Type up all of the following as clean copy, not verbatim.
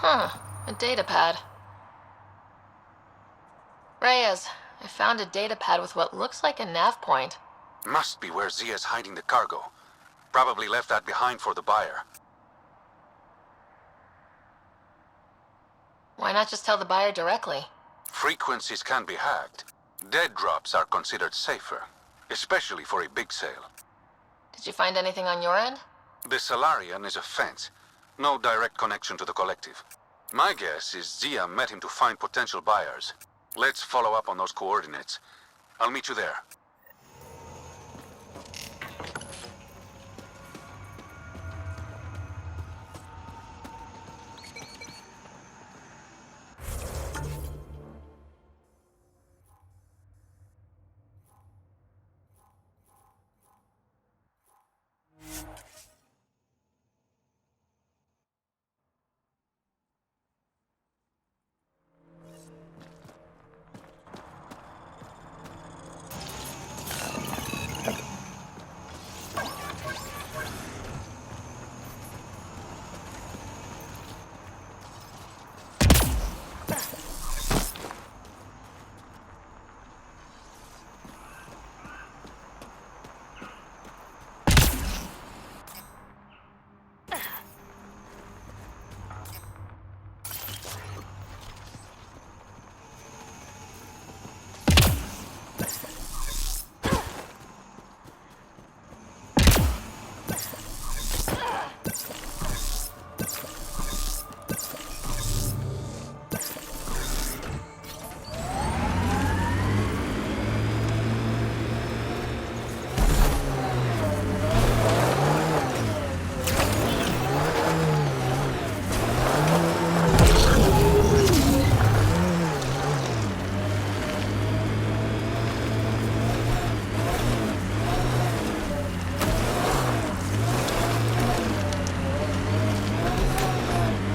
Huh, a datapad. Reyes, I found a datapad with what looks like a nav point. Must be where Zia's hiding the cargo. Probably left that behind for the buyer. Why not just tell the buyer directly? Frequencies can be hacked. Dead drops are considered safer, especially for a big sale. Did you find anything on your end? The Salarian is a fence. No direct connection to the collective. My guess is Zia met him to find potential buyers. Let's follow up on those coordinates. I'll meet you there.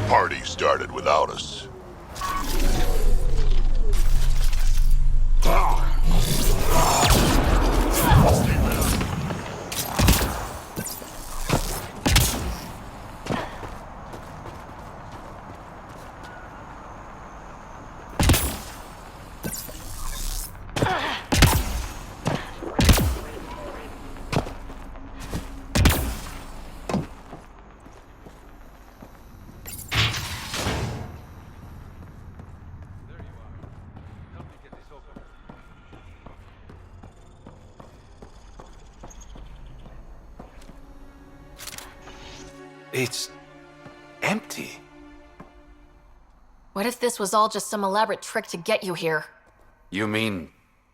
Party started without us. It's empty. What if this was all just some elaborate trick to get you here? You mean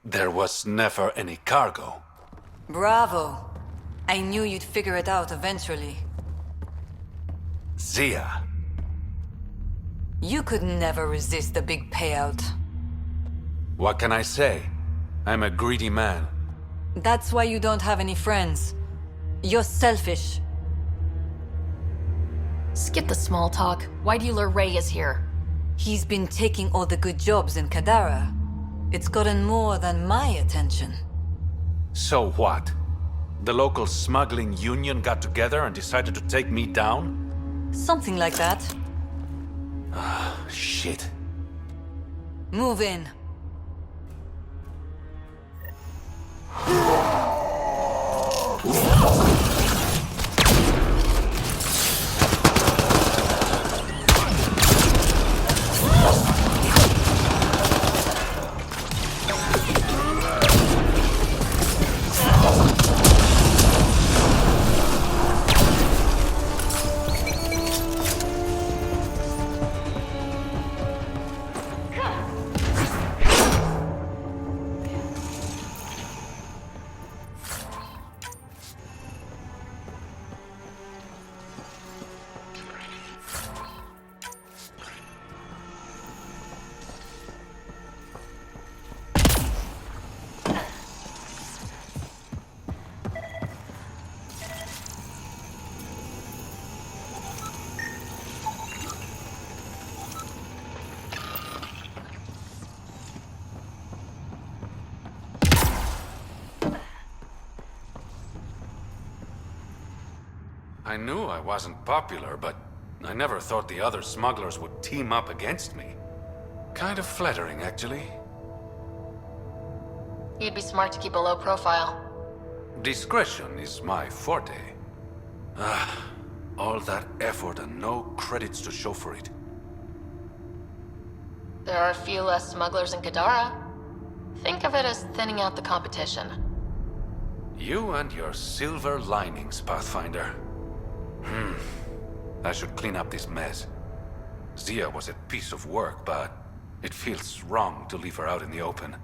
there was never any cargo? Bravo. I knew you'd figure it out eventually. Zia. You could never resist the big payout. What can I say? I'm a greedy man. That's why you don't have any friends. You're selfish. Skip the small talk. Why do you lure Reyes here? He's been taking all the good jobs in Kadara. It's gotten more than my attention. So what? The local smuggling union got together and decided to take me down? Something like that. Shit. Move in. I knew I wasn't popular, but I never thought the other smugglers would team up against me. Kind of flattering, actually. You'd be smart to keep a low profile. Discretion is my forte. Ah, all that effort and no credits to show for it. There are a few less smugglers in Kadara. Think of it as thinning out the competition. You and your silver linings, Pathfinder. I should clean up this mess. Zia was a piece of work, but it feels wrong to leave her out in the open.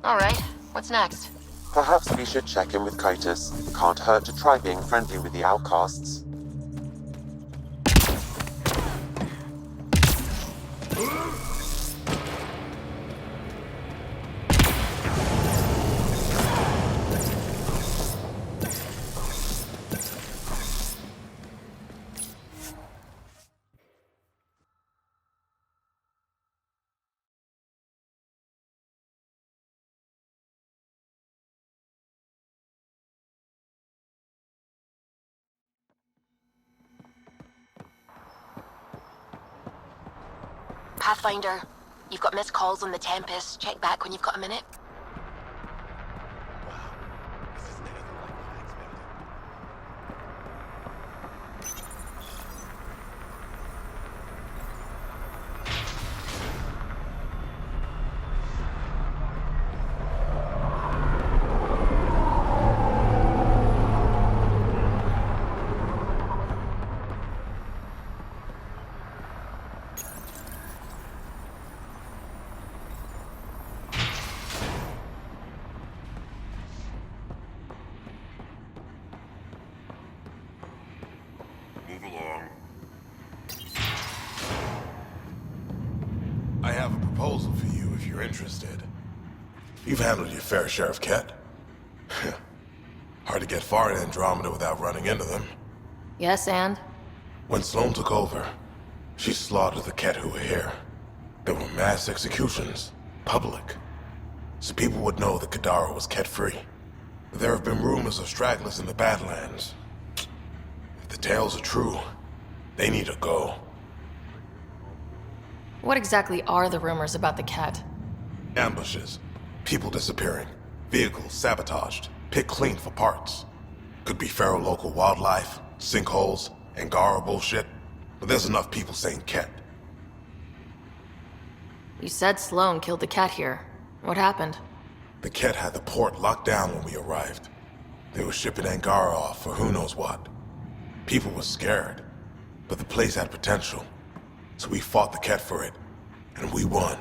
Alright, what's next? Perhaps we should check in with Kitus. Can't hurt to try being friendly with the outcasts. Pathfinder, you've got missed calls on the Tempest. Check back when you've got a minute. I have a proposal for you if you're interested. You've handled your fair share of Ket. Hard to get far in Andromeda without running into them. Yes, and? When Sloane took over, she slaughtered the Ket who were here. There were mass executions, public. So people would know that Kadara was Ket-free. But there have been rumors of stragglers in the Badlands. If the tales are true, they need to go. What exactly are the rumors about the Ket? Ambushes, people disappearing, vehicles sabotaged, picked clean for parts. Could be feral local wildlife, sinkholes, Angara bullshit, but there's enough people saying Ket. You said Sloane killed the Ket here. What happened? The Ket had the port locked down when we arrived. They were shipping Angara off for who knows what. People were scared, but the place had potential. So we fought the Ket for it, and we won.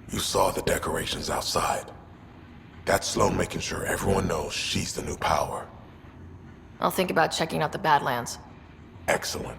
You saw the decorations outside. That's Sloane making sure everyone knows she's the new power. I'll think about checking out the Badlands. Excellent.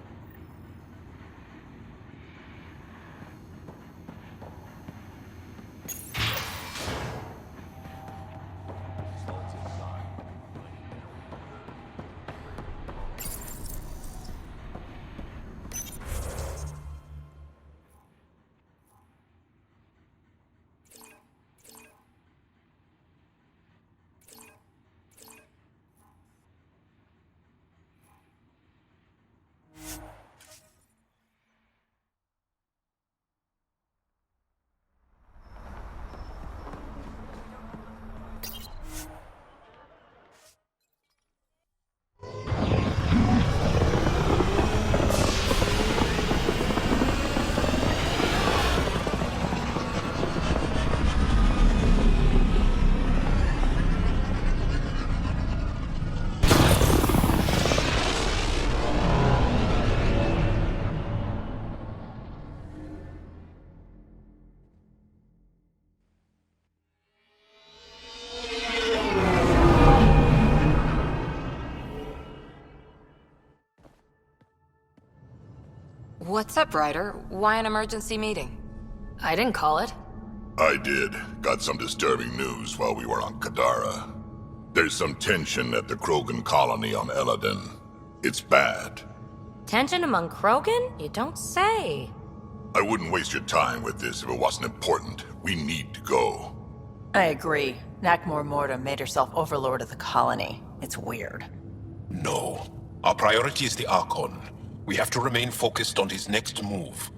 What's up, Ryder? Why an emergency meeting? I didn't call it. I did. Got some disturbing news while we were on Kadara. There's some tension at the Krogan colony on Eladin. It's bad. Tension among Krogan? You don't say. I wouldn't waste your time with this if it wasn't important. We need to go. I agree. Nakmor Morta made herself overlord of the colony. It's weird. No. Our priority is the Archon. We have to remain focused on his next move.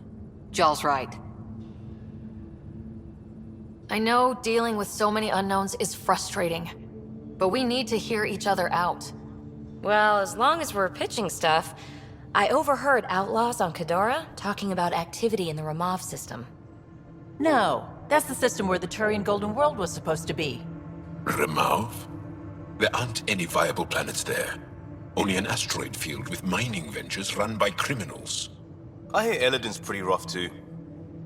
Jall's right. I know dealing with so many unknowns is frustrating, but we need to hear each other out. Well, as long as we're pitching stuff, I overheard outlaws on Kadara talking about activity in the Ramov system. No, that's the system where the Turian Golden World was supposed to be. Remov? There aren't any viable planets there. Only an asteroid field with mining ventures run by criminals. I hear Eladin's pretty rough too.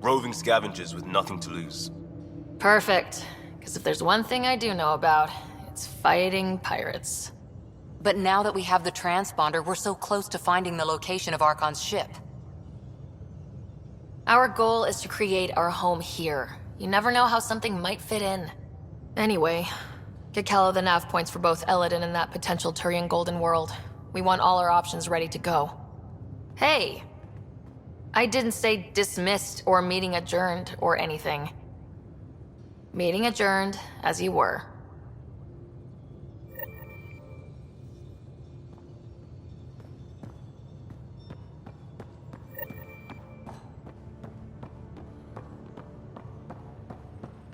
Roving scavengers with nothing to lose. Perfect. Because if there's one thing I do know about, it's fighting pirates. But now that we have the transponder, we're so close to finding the location of Archon's ship. Our goal is to create our home here. You never know how something might fit in. Anyway, get Kello the nav points for both Eladin and that potential Turian Golden World. We want all our options ready to go. Hey! I didn't say dismissed or meeting adjourned or anything. Meeting adjourned, as you were.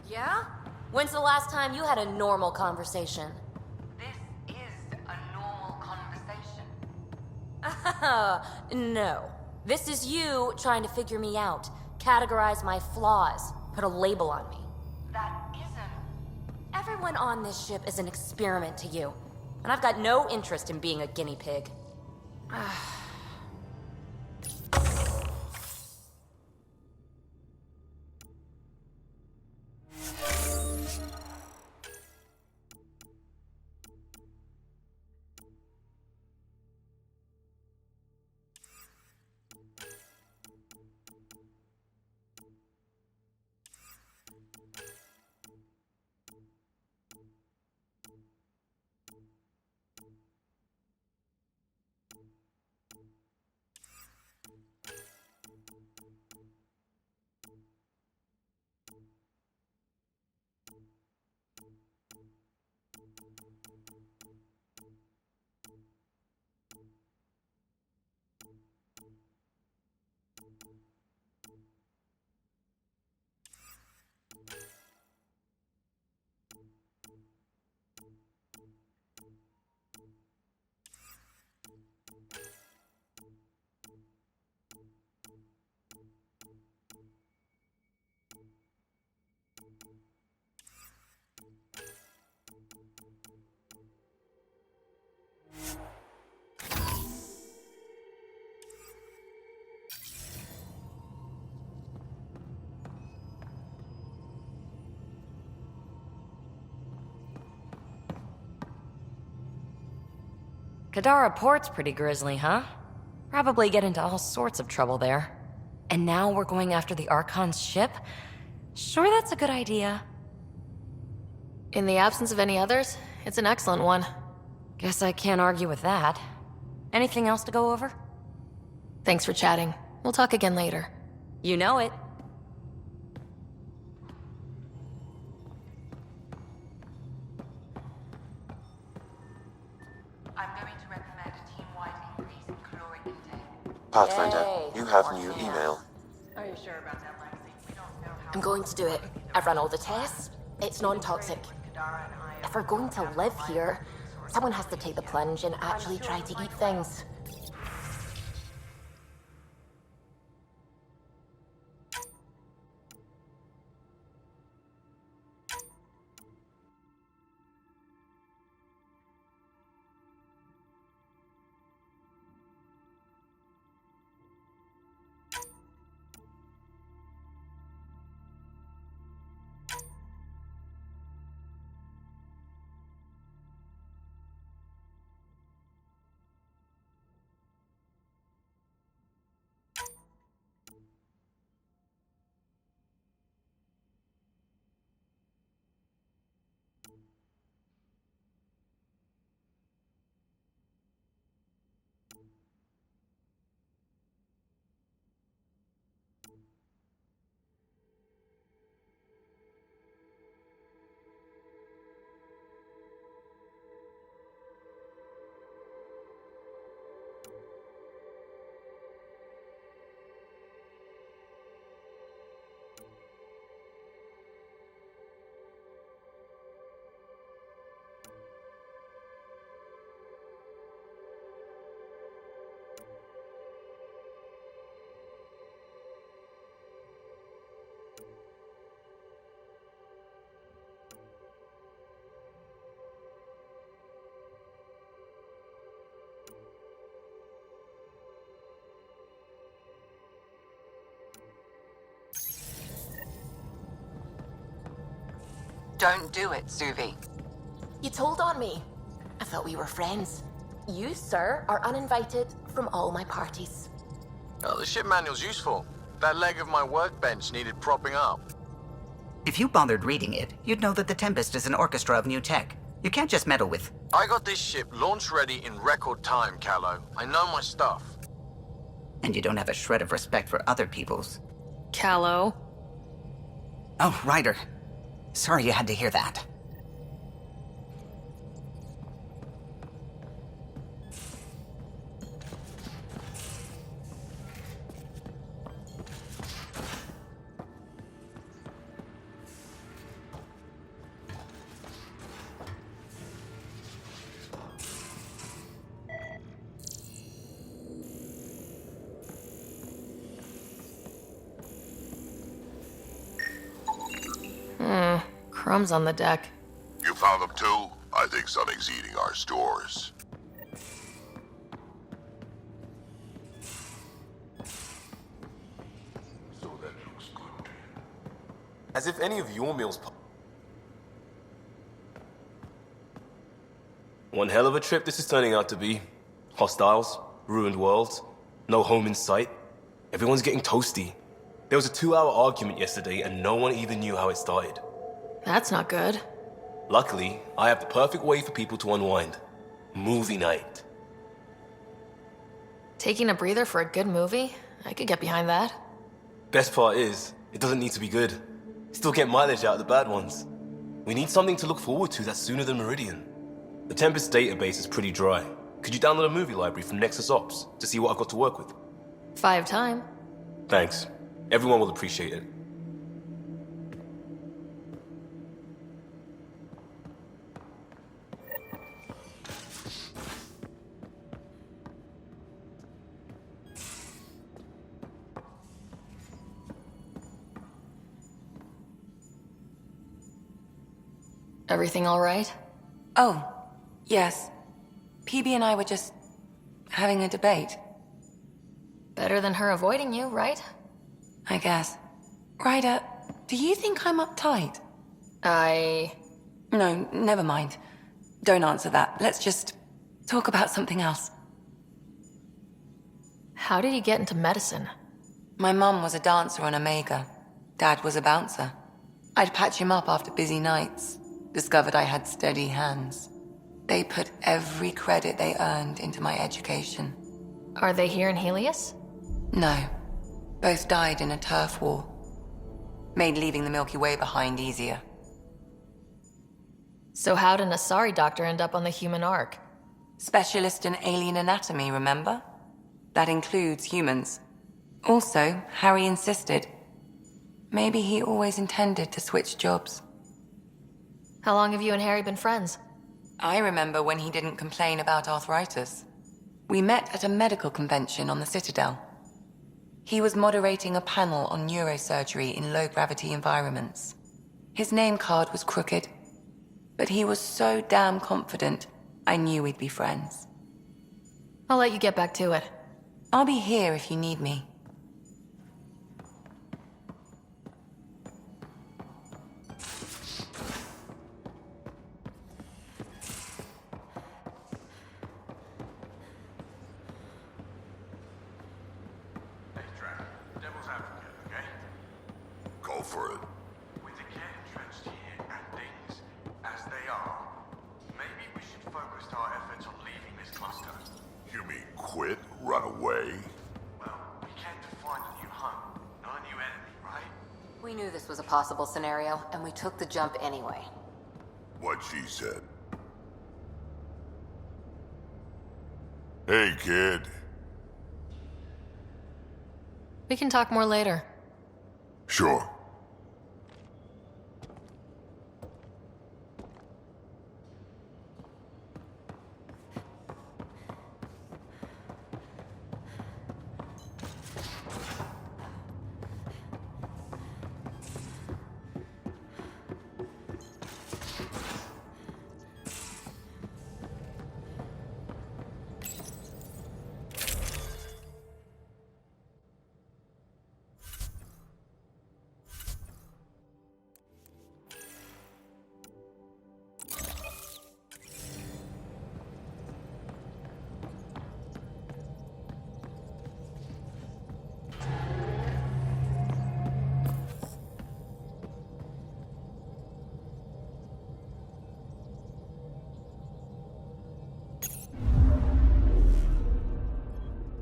Yeah? When's the last time you had a normal conversation? This is a normal conversation. No. This is you trying to figure me out, categorize my flaws, put a label on me. That isn't... Everyone on this ship is an experiment to you, and I've got no interest in being a guinea pig. Kadara Port's pretty grisly, huh? Probably get into all sorts of trouble there. And now we're going after the Archon's ship? Sure that's a good idea. In the absence of any others, it's an excellent one. Guess I can't argue with that. Anything else to go over? Thanks for chatting. We'll talk again later. You know it. I'm going to recommend a team-wide increase in caloric intake. Pathfinder, Yay. you have new email. Are you sure about that, Lexi? We don't know how... I'm going to do it. I've run all the tests. It's non-toxic. If we're going to live here, someone has to take the plunge and actually try to eat things. Don't do it, Suvi. You told on me. I thought we were friends. You, sir, are uninvited from all my parties. Oh, the ship manual's useful. That leg of my workbench needed propping up. If you bothered reading it, you'd know that the Tempest is an orchestra of new tech. You can't just meddle with... I got this ship launch ready in record time, Callow. I know my stuff. And you don't have a shred of respect for other people's. Callow. Oh, Ryder. Sorry you had to hear that. Crumbs on the deck. You found them too? I think something's eating our stores. So that looks good. As if any of your meals... One hell of a trip this is turning out to be. Hostiles, ruined worlds, no home in sight. Everyone's getting toasty. There was a 2-hour argument yesterday and no one even knew how it started. That's not good. Luckily, I have the perfect way for people to unwind. Movie night. Taking a breather for a good movie? I could get behind that. Best part is, it doesn't need to be good. Still get mileage out of the bad ones. We need something to look forward to that's sooner than Meridian. The Tempest database is pretty dry. Could you download a movie library from Nexus Ops to see what I've got to work with? 5 time. Thanks. Everyone will appreciate it. Everything all right? Oh, yes. PB and I were just having a debate. Better than her avoiding you, right? I guess. Ryder, do you think I'm uptight? No, never mind. Don't answer that. Let's just talk about something else. How did you get into medicine? My mum was a dancer on Omega. Dad was a bouncer. I'd patch him up after busy nights. Discovered I had steady hands. They put every credit they earned into my education. Are they here in Heleus? No. Both died in a turf war. Made leaving the Milky Way behind easier. So how did an Asari doctor end up on the human Ark? Specialist in alien anatomy, remember? That includes humans. Also, Harry insisted. Maybe he always intended to switch jobs. How long have you and Harry been friends? I remember when he didn't complain about arthritis. We met at a medical convention on the Citadel. He was moderating a panel on neurosurgery in low-gravity environments. His name card was crooked, but he was so damn confident, I knew we'd be friends. I'll let you get back to it. I'll be here if you need me. Go for it. With the care entrenched here and things as they are, maybe we should focus our efforts on leaving this cluster. You mean quit? Run away? Well, we came to find a new home, not a new enemy, right? We knew this was a possible scenario, and we took the jump anyway. What she said. Hey, kid. We can talk more later. Sure.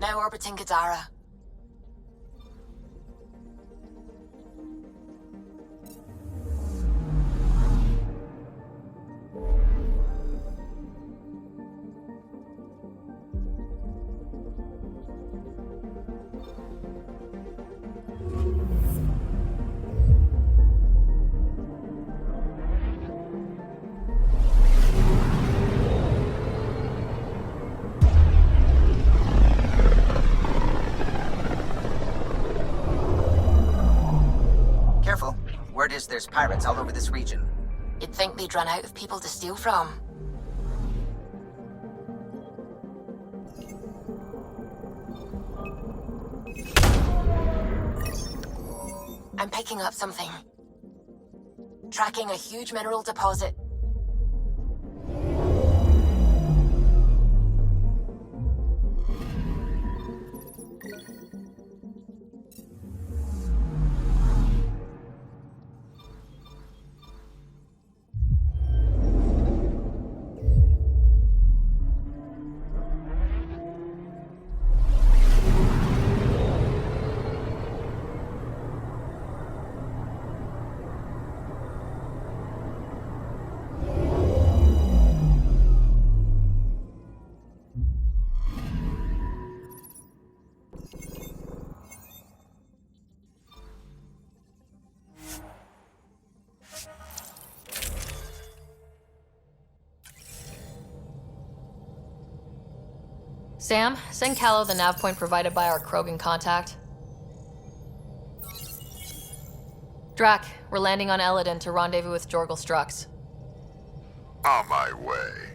Now orbiting Kadara. Careful. Word is there's pirates all over this region. You'd think they'd run out of people to steal from. I'm picking up something. Tracking a huge mineral deposit. Sam, send Callow the nav point provided by our Krogan contact. Drac, we're landing on Eladin to rendezvous with Jorgal Strux. On my way.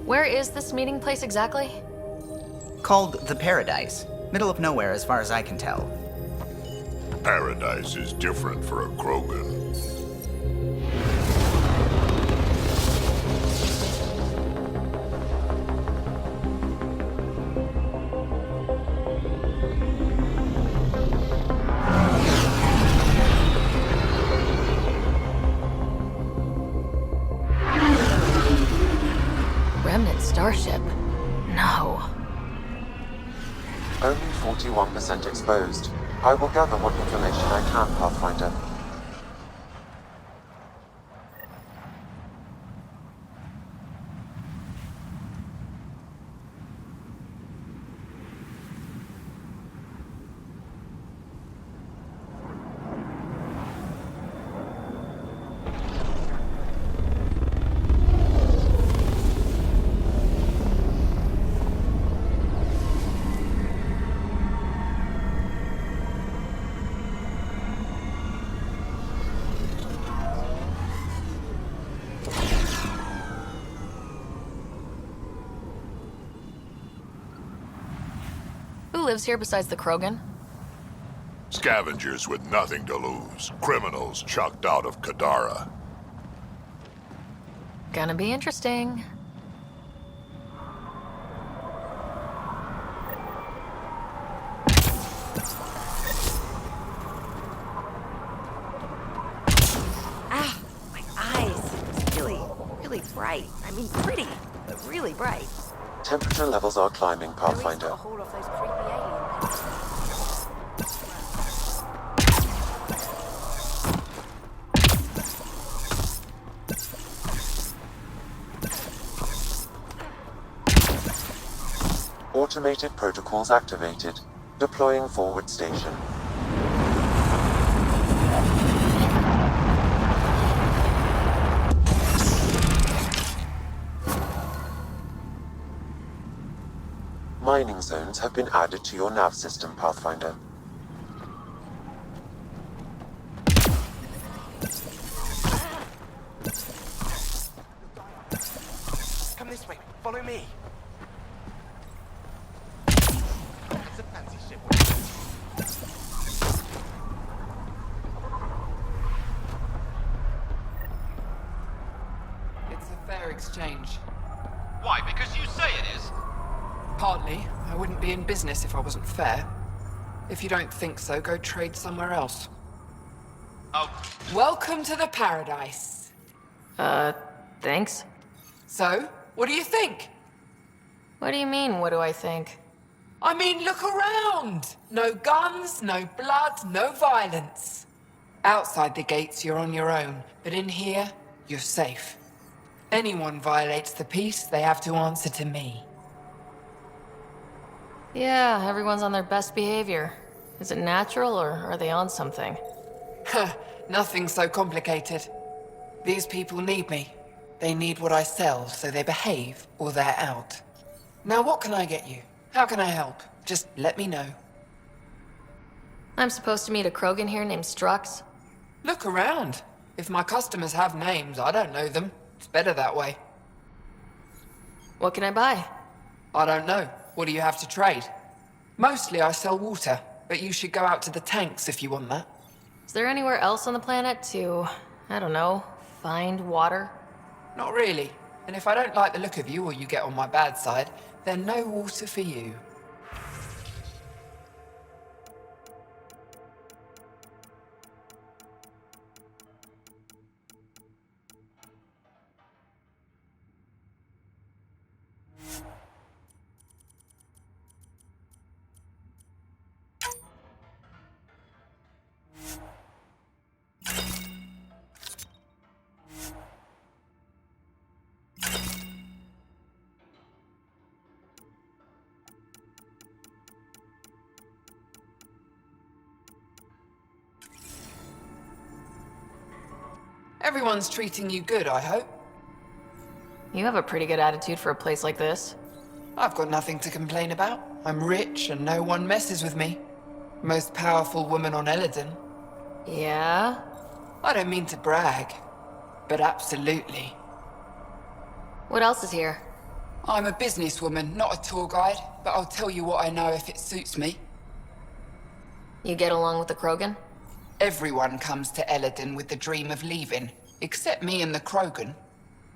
Where is this meeting place exactly? Called the Paradise. Middle of nowhere as far as I can tell. Paradise is different for a Krogan. Remnant starship? No. Only 41% exposed. I will gather what information I can, Pathfinder. Who lives here besides the Krogan? Scavengers with nothing to lose. Criminals chucked out of Kadara. Gonna be interesting. Ah, my eyes. It's really bright. I mean, pretty, but really bright. Temperature levels are climbing, Pathfinder. Hold off those creepy aliens. Automated protocols activated. Deploying forward station. Mining zones have been added to your nav system, Pathfinder. Come this way. Follow me. It's a fancy ship. It's a very exchange. Why? Because you say it is? Partly. I wouldn't be in business if I wasn't fair. If you don't think so, go trade somewhere else. Oh. Welcome to the paradise. Thanks? So, what do you think? What do you mean, what do I think? I mean, look around! No guns, no blood, no violence. Outside the gates, you're on your own, but in here, you're safe. Anyone violates the peace, they have to answer to me. Yeah, everyone's on their best behavior. Is it natural, or are they on something? Nothing so complicated. These people need me. They need what I sell, so they behave, or they're out. Now what can I get you? How can I help? Just let me know. I'm supposed to meet a Krogan here named Strux. Look around. If my customers have names, I don't know them. It's better that way. What can I buy? I don't know. What do you have to trade? Mostly I sell water, but you should go out to the tanks if you want that. Is there anywhere else on the planet to, I don't know, find water? Not really. And if I don't like the look of you or you get on my bad side, then no water for you. Everyone's treating you good, I hope. You have a pretty good attitude for a place like this. I've got nothing to complain about. I'm rich and no one messes with me. Most powerful woman on Eladin. Yeah? I don't mean to brag, but absolutely. What else is here? I'm a businesswoman, not a tour guide, but I'll tell you what I know if it suits me. You get along with the Krogan? Everyone comes to Eladin with the dream of leaving, except me and the Krogan.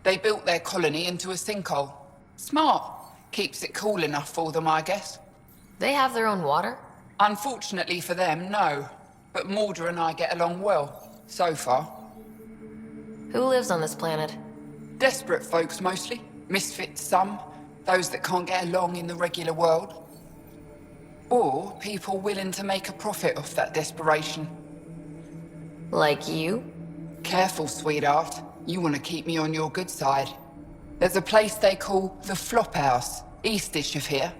They built their colony into a sinkhole. Smart. Keeps it cool enough for them, I guess. They have their own water? Unfortunately for them, no. But Mordor and I get along well, so far. Who lives on this planet? Desperate folks, mostly. Misfits, some. Those that can't get along in the regular world. Or people willing to make a profit off that desperation. Like you? Careful, sweetheart. You want to keep me on your good side. There's a place they call the Flop House, eastish of here.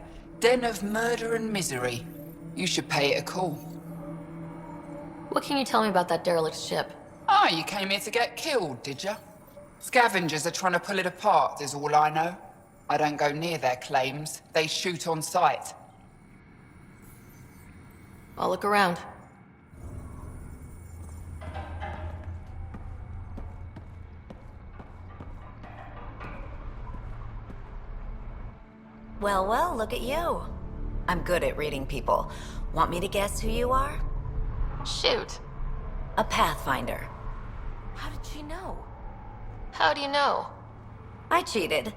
Den of murder and misery. You should pay it a call. What can you tell me about that derelict ship? Ah, you came here to get killed, did ya? Scavengers are trying to pull it apart, is all I know. I don't go near their claims. They shoot on sight. I'll look around. Well, well, look at you. I'm good at reading people. Want me to guess who you are? Shoot. A Pathfinder. How did she know? How do you know? I cheated.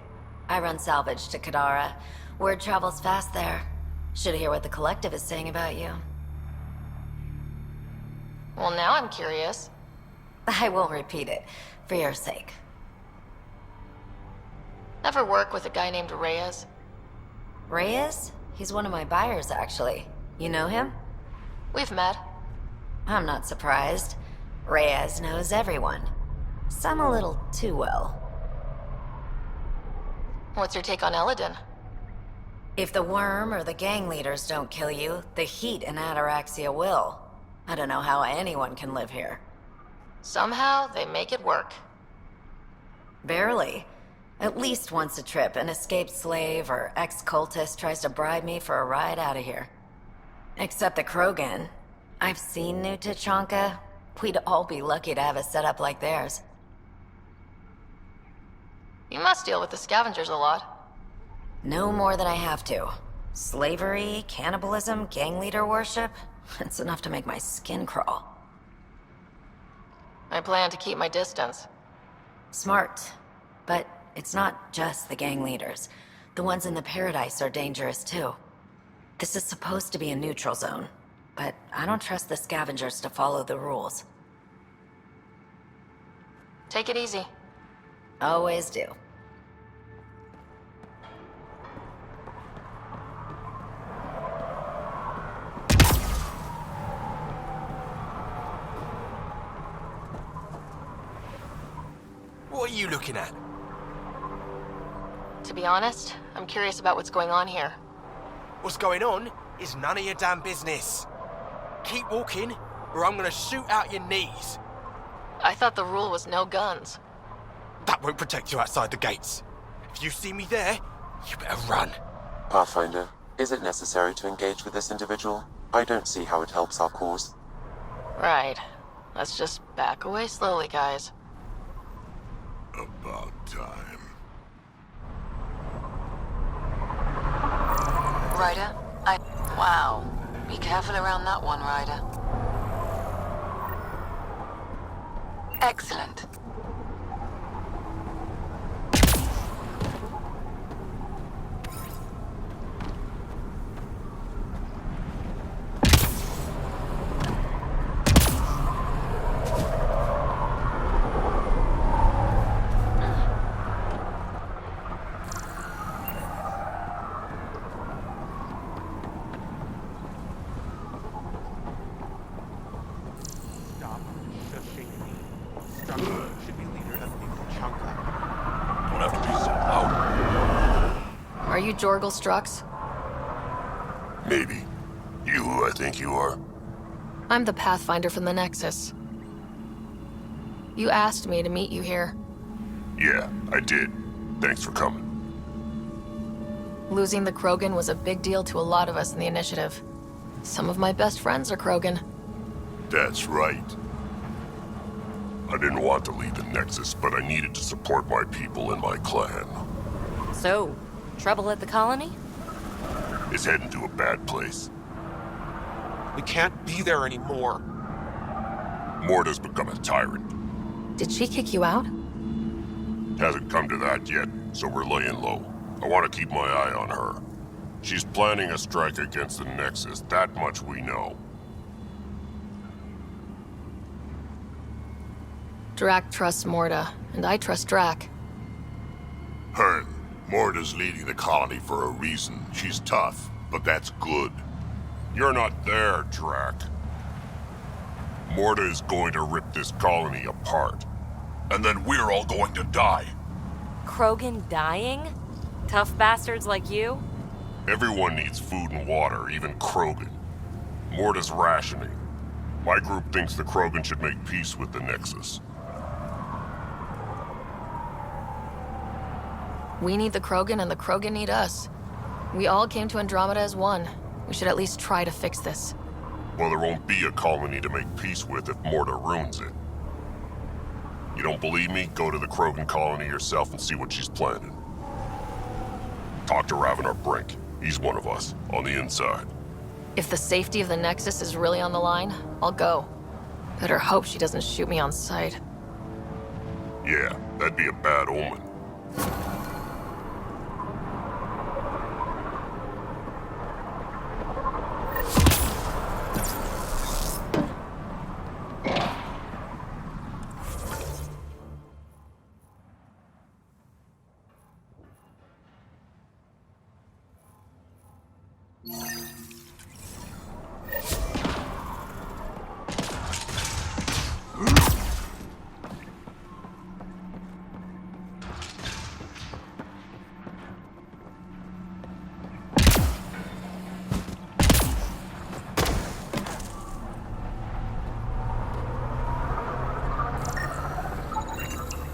I run salvage to Kadara. Word travels fast there. Should hear what the Collective is saying about you. Well, now I'm curious. I won't repeat it, for your sake. Ever work with a guy named Reyes? Reyes? He's one of my buyers, actually. You know him? We've met. I'm not surprised. Reyes knows everyone. Some a little too well. What's your take on Eladin? If the worm or the gang leaders don't kill you, the heat in Ataraxia will. I don't know how anyone can live here. Somehow, they make it work. Barely. At least once a trip, an escaped slave or ex-cultist tries to bribe me for a ride out of here. Except the Krogan. I've seen New Tuchanka. We'd all be lucky to have a setup like theirs. You must deal with the scavengers a lot. No more than I have to. Slavery, cannibalism, gang leader worship. It's enough to make my skin crawl. I plan to keep my distance. Smart. But It's not just the gang leaders. The ones in the Paradise are dangerous too. This is supposed to be a neutral zone, but I don't trust the scavengers to follow the rules. Take it easy. Always do. What are you looking at? To be honest, I'm curious about what's going on here. What's going on is none of your damn business. Keep walking, or I'm gonna shoot out your knees. I thought the rule was no guns. That won't protect you outside the gates. If you see me there, you better run. Pathfinder, is it necessary to engage with this individual? I don't see how it helps our cause. Right. Let's just back away slowly, guys. About time. Ryder, Wow. Be careful around that one, Ryder. Excellent. Should be leader of the Tuchanka. Don't have to be so loud. Are you Jorgal Strux? Maybe. You who I think you are? I'm the Pathfinder from the Nexus. You asked me to meet you here. Yeah, I did. Thanks for coming. Losing the Krogan was a big deal to a lot of us in the initiative. Some of my best friends are Krogan. That's right. I didn't want to leave the Nexus, but I needed to support my people and my clan. So, trouble at the colony? It's heading to a bad place. We can't be there anymore. Morta's become a tyrant. Did she kick you out? Hasn't come to that yet, so we're laying low. I want to keep my eye on her. She's planning a strike against the Nexus, that much we know. Drac trusts Morta, and I trust Drac. Hearn, Morta's leading the colony for a reason. She's tough, but that's good. You're not there, Drac. Morta is going to rip this colony apart. And then we're all going to die. Krogan dying? Tough bastards like you? Everyone needs food and water, even Krogan. Morta's rationing. My group thinks the Krogan should make peace with the Nexus. We need the Krogan and the Krogan need us. We all came to Andromeda as one. We should at least try to fix this. Well, there won't be a colony to make peace with if Morta ruins it. You don't believe me? Go to the Krogan colony yourself and see what she's planning. Talk to Ravenar Brink. He's one of us, on the inside. If the safety of the Nexus is really on the line, I'll go. Better hope she doesn't shoot me on sight. Yeah, that'd be a bad omen.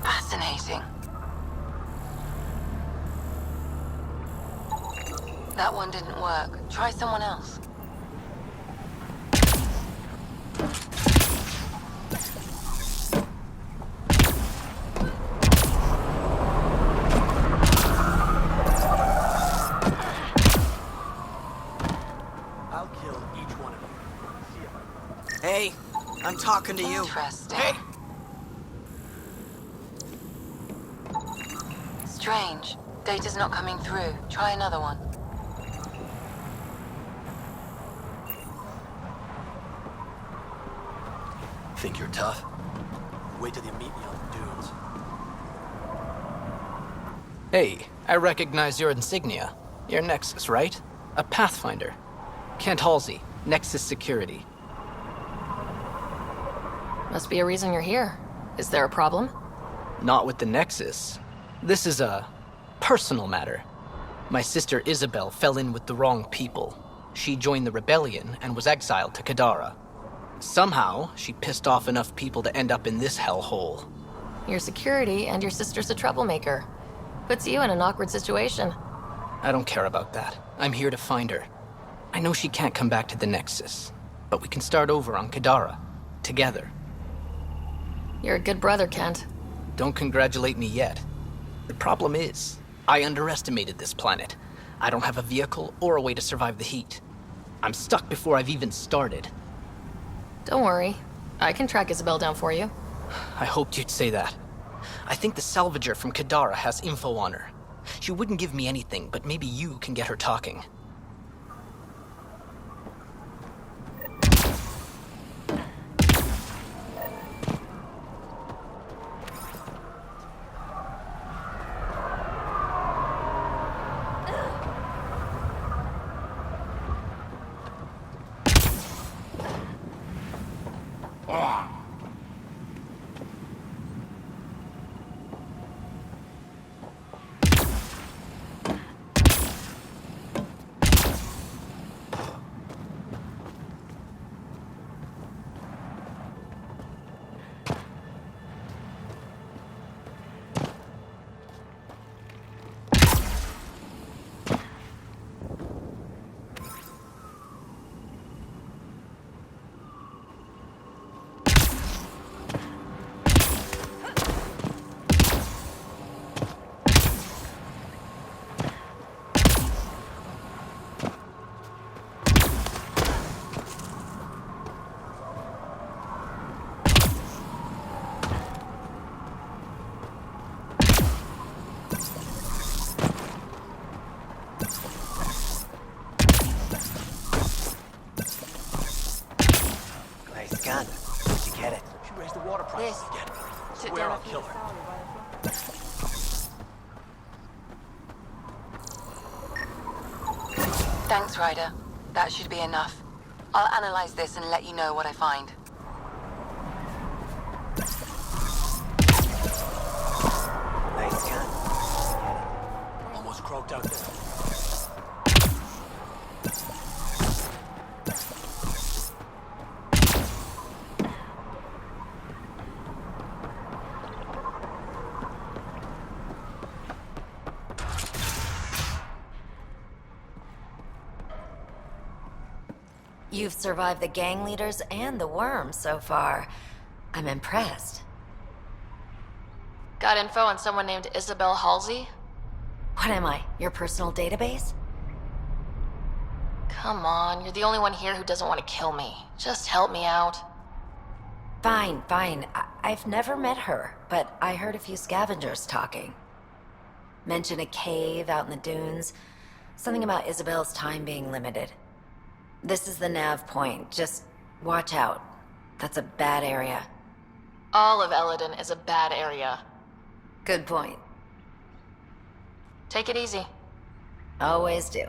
Fascinating. That one didn't work. Try someone else. I'll kill each one of you. Hey, I'm talking to you. Interesting. Hey! Data's not coming through. Try another one. Think you're tough? Wait till you meet me on the dunes. Hey, I recognize your insignia. You're Nexus, right? A Pathfinder. Kent Halsey, Nexus Security. Must be a reason you're here. Is there a problem? Not with the Nexus. This is a personal matter. My sister Isabel fell in with the wrong people. She joined the rebellion and was exiled to Kadara. Somehow, she pissed off enough people to end up in this hellhole. Your security and your sister's a troublemaker. Puts you in an awkward situation. I don't care about that. I'm here to find her. I know she can't come back to the Nexus, but we can start over on Kadara, together. You're a good brother, Kent. Don't congratulate me yet. The problem is, I underestimated this planet. I don't have a vehicle or a way to survive the heat. I'm stuck before I've even started. Don't worry. I can track Isabel down for you. I hoped you'd say that. I think the salvager from Kadara has info on her. She wouldn't give me anything, but maybe you can get her talking. Gun. Did you get it? She raised the water prices again. Swear I'll kill her. Thanks, Ryder. That should be enough. I'll analyze this and let you know what I find. Nice gun. Almost croaked out there. You've survived the gang leaders and the worms so far. I'm impressed. Got info on someone named Isabel Halsey? What am I, your personal database? Come on, you're the only one here who doesn't want to kill me. Just help me out. Fine, fine. I've never met her, but I heard a few scavengers talking. Mention a cave out in the dunes. Something about Isabel's time being limited. This is the nav point. Just watch out. That's a bad area. All of Eladin is a bad area. Good point. Take it easy. Always do.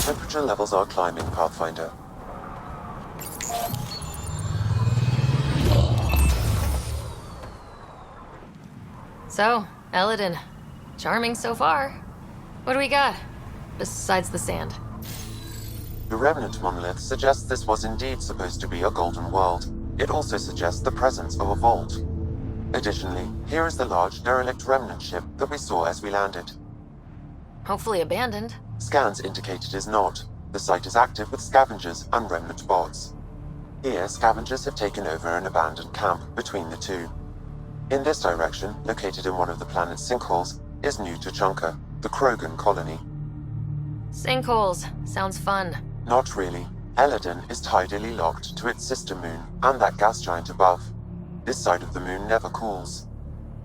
Temperature levels are climbing, Pathfinder. So, Eladin. Charming so far. What do we got? Besides the sand. The remnant monolith suggests this was indeed supposed to be a golden world. It also suggests the presence of a vault. Additionally, here is the large derelict remnant ship that we saw as we landed. Hopefully abandoned. Scans indicate it is not. The site is active with scavengers and remnant bots. Here, scavengers have taken over an abandoned camp between the two. In this direction, located in one of the planet's sinkholes, is New Tuchanka, the Krogan colony. Sinkholes. Sounds fun. Not really. Eladin is tidally locked to its sister moon and that gas giant above. This side of the moon never cools.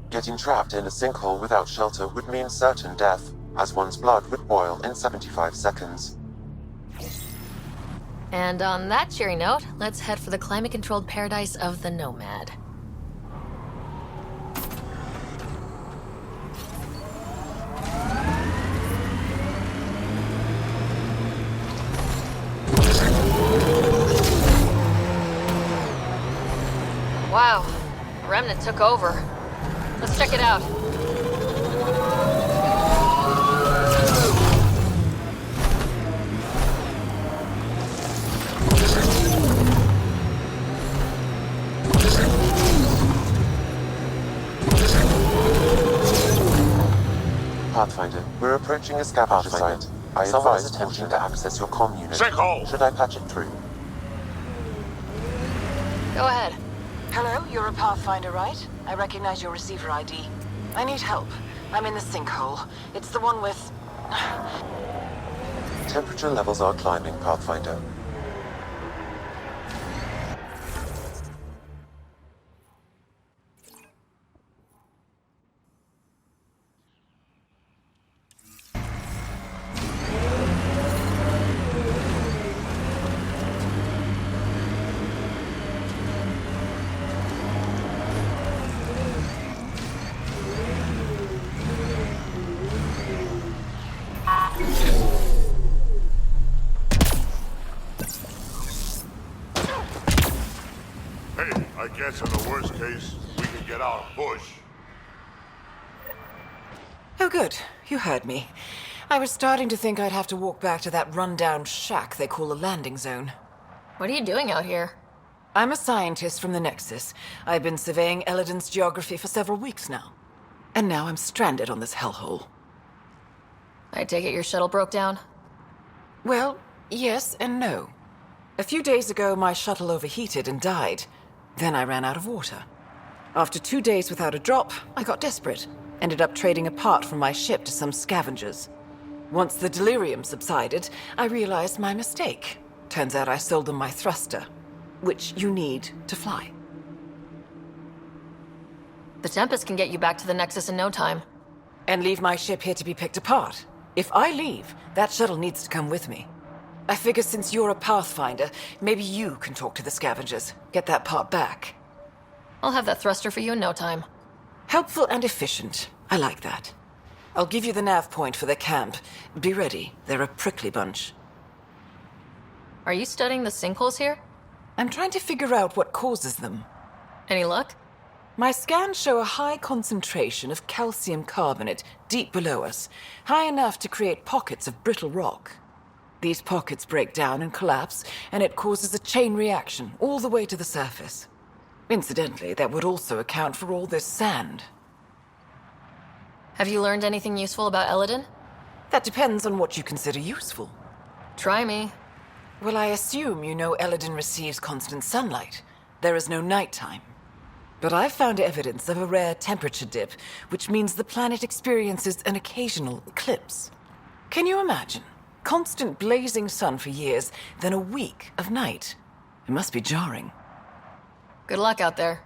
Getting trapped in a sinkhole without shelter would mean certain death, as one's blood would boil in 75 seconds. And on that cheery note, let's head for the climate-controlled paradise of the Nomad. Wow, Remnant took over. Let's check it out. Pathfinder, we're approaching a scavenger site. I advise attempting to access your comm unit. Sinkhole! Should I patch it through? Go ahead. Hello, you're a Pathfinder, right? I recognize your receiver ID. I need help. I'm in the sinkhole. It's the one with... Temperature levels are climbing, Pathfinder. I guess in the worst case, we can get out and push. Oh, good. You heard me. I was starting to think I'd have to walk back to that rundown shack they call a landing zone. What are you doing out here? I'm a scientist from the Nexus. I've been surveying Eladin's geography for several weeks now. And now I'm stranded on this hellhole. I take it your shuttle broke down? Well, yes and no. A few days ago, my shuttle overheated and died. Then I ran out of water. After 2 days without a drop, I got desperate. Ended up trading a part from my ship to some scavengers. Once the delirium subsided, I realized my mistake. Turns out I sold them my thruster, which you need to fly. The Tempest can get you back to the Nexus in no time. And leave my ship here to be picked apart. If I leave, that shuttle needs to come with me. I figure since you're a Pathfinder, maybe you can talk to the scavengers. Get that part back. I'll have that thruster for you in no time. Helpful and efficient. I like that. I'll give you the nav point for the camp. Be ready. They're a prickly bunch. Are you studying the sinkholes here? I'm trying to figure out what causes them. Any luck? My scans show a high concentration of calcium carbonate deep below us, high enough to create pockets of brittle rock. These pockets break down and collapse, and it causes a chain reaction all the way to the surface. Incidentally, that would also account for all this sand. Have you learned anything useful about Eladin? That depends on what you consider useful. Try me. Well, I assume you know Eladin receives constant sunlight. There is no nighttime. But I've found evidence of a rare temperature dip, which means the planet experiences an occasional eclipse. Can you imagine? Constant blazing sun for years, then a week of night. It must be jarring. Good luck out there.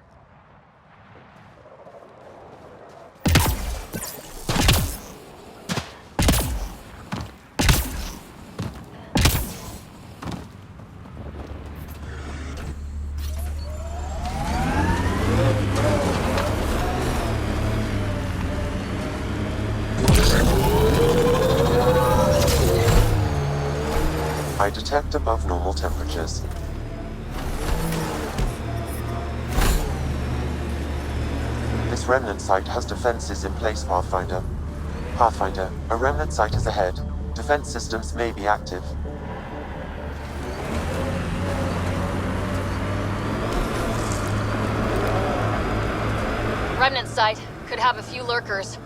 I detect above normal temperatures. This remnant site has defenses in place, Pathfinder. Pathfinder, a remnant site is ahead. Defense systems may be active. Remnant site. Could have a few lurkers.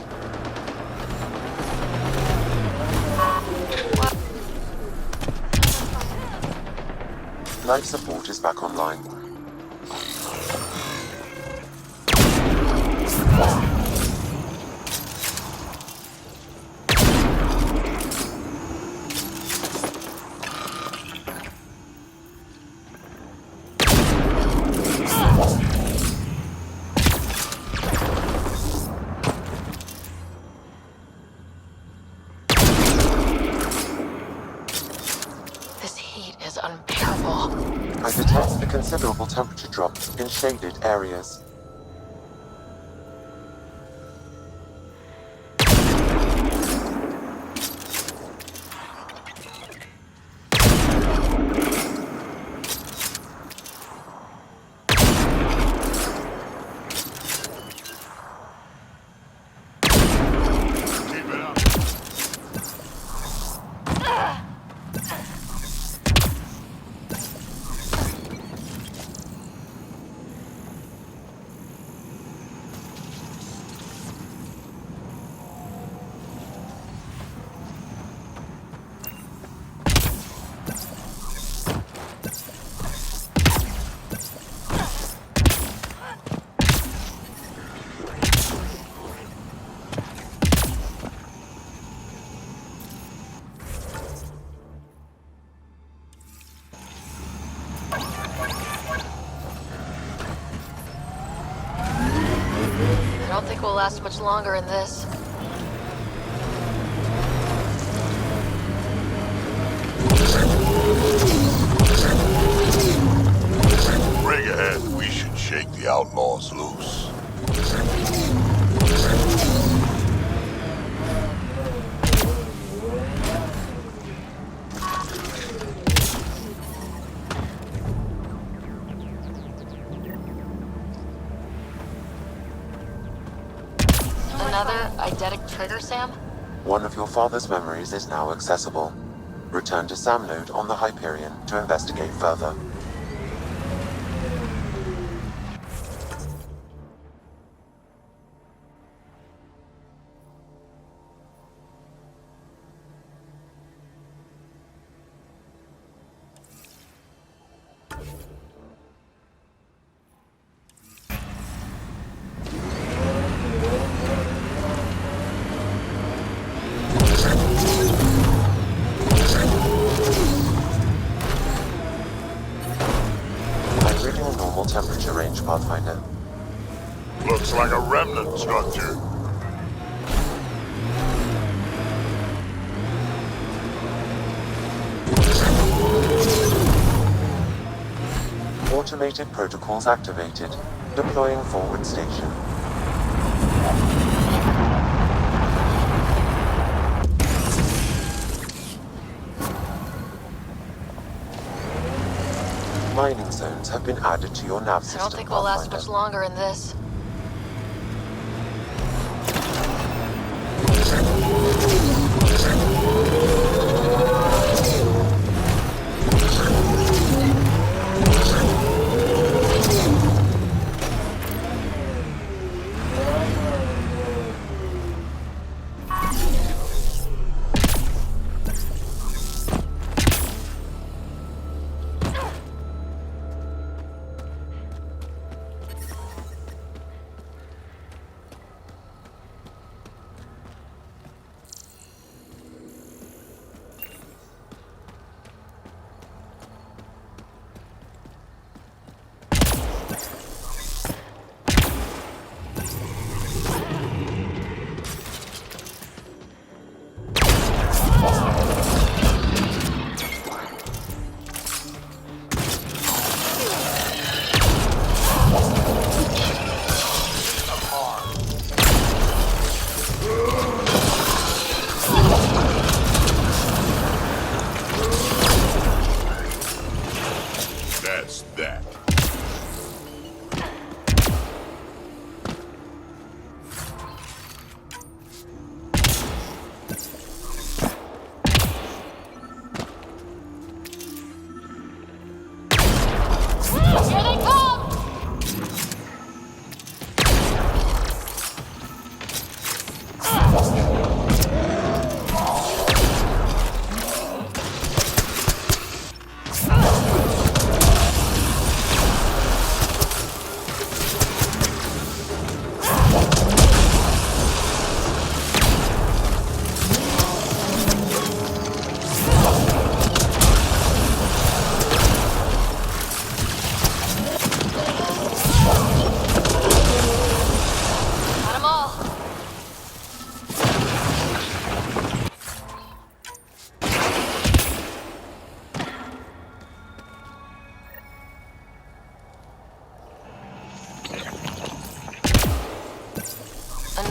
Life support is back online. I detect a considerable temperature drop in shaded areas. I don't think we'll last much longer in this. Bring ahead. We should shake the outlaws loose. Another eidetic trigger, Sam? One of your father's memories is now accessible. Return to Sam Node on the Hyperion to investigate further. Temperature range, Pathfinder. Looks like a remnant structure. Automated protocols activated. Deploying forward station. Mining zones have been added to your nav system. I don't think we'll last much longer in this.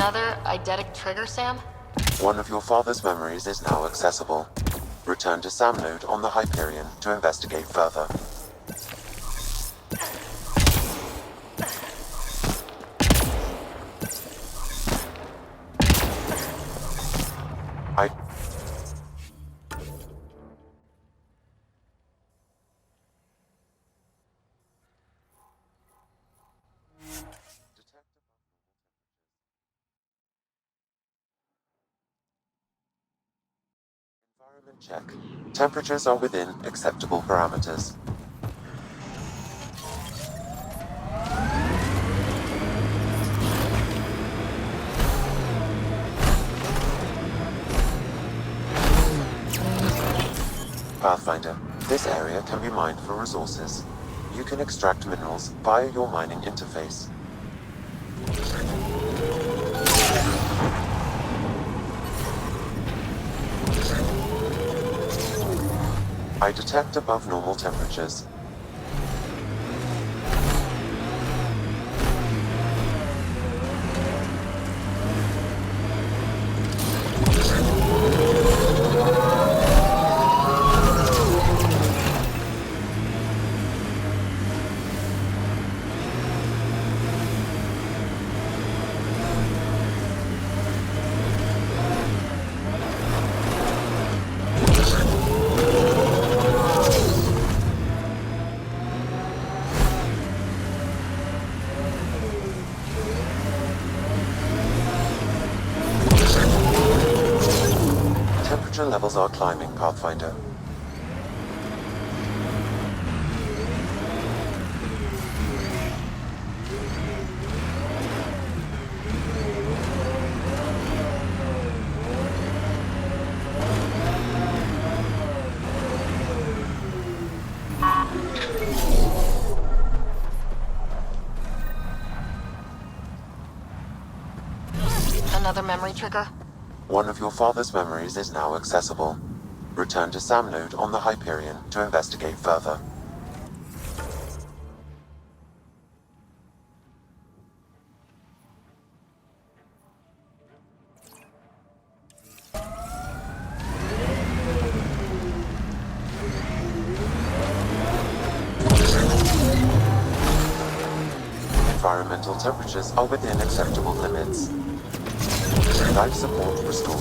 another eidetic trigger, Sam? One of your father's memories is now accessible. Return to Sam Node on the Hyperion to investigate further. Check. Temperatures are within acceptable parameters. Pathfinder, this area can be mined for resources. You can extract minerals via your mining interface. I detect above normal temperatures. Levels are climbing, Pathfinder. Another memory trigger? One of your father's memories is now accessible. Return to Sam Node on the Hyperion to investigate further. Environmental temperatures are within acceptable limits. Life support restored.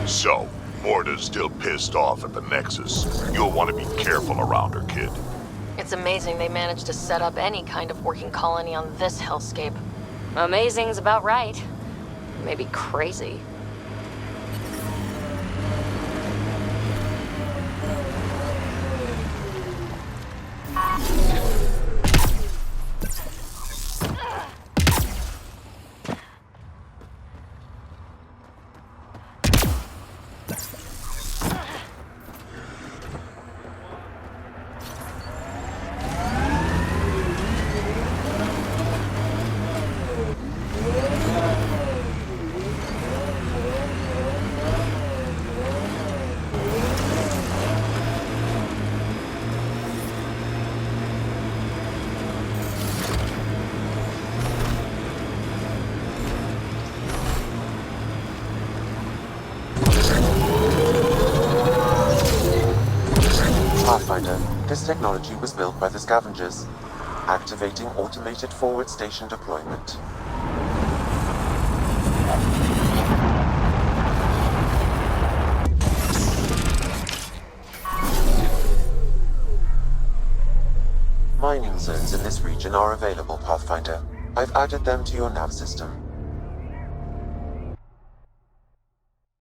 So, Morta's still pissed off at the Nexus. You'll want to be careful around her, kid. It's amazing they managed to set up any kind of working colony on this hellscape. Amazing's about right. Maybe crazy. Pathfinder, this technology was built by the Scavengers. Activating automated forward station deployment. Mining zones in this region are available, Pathfinder. I've added them to your nav system.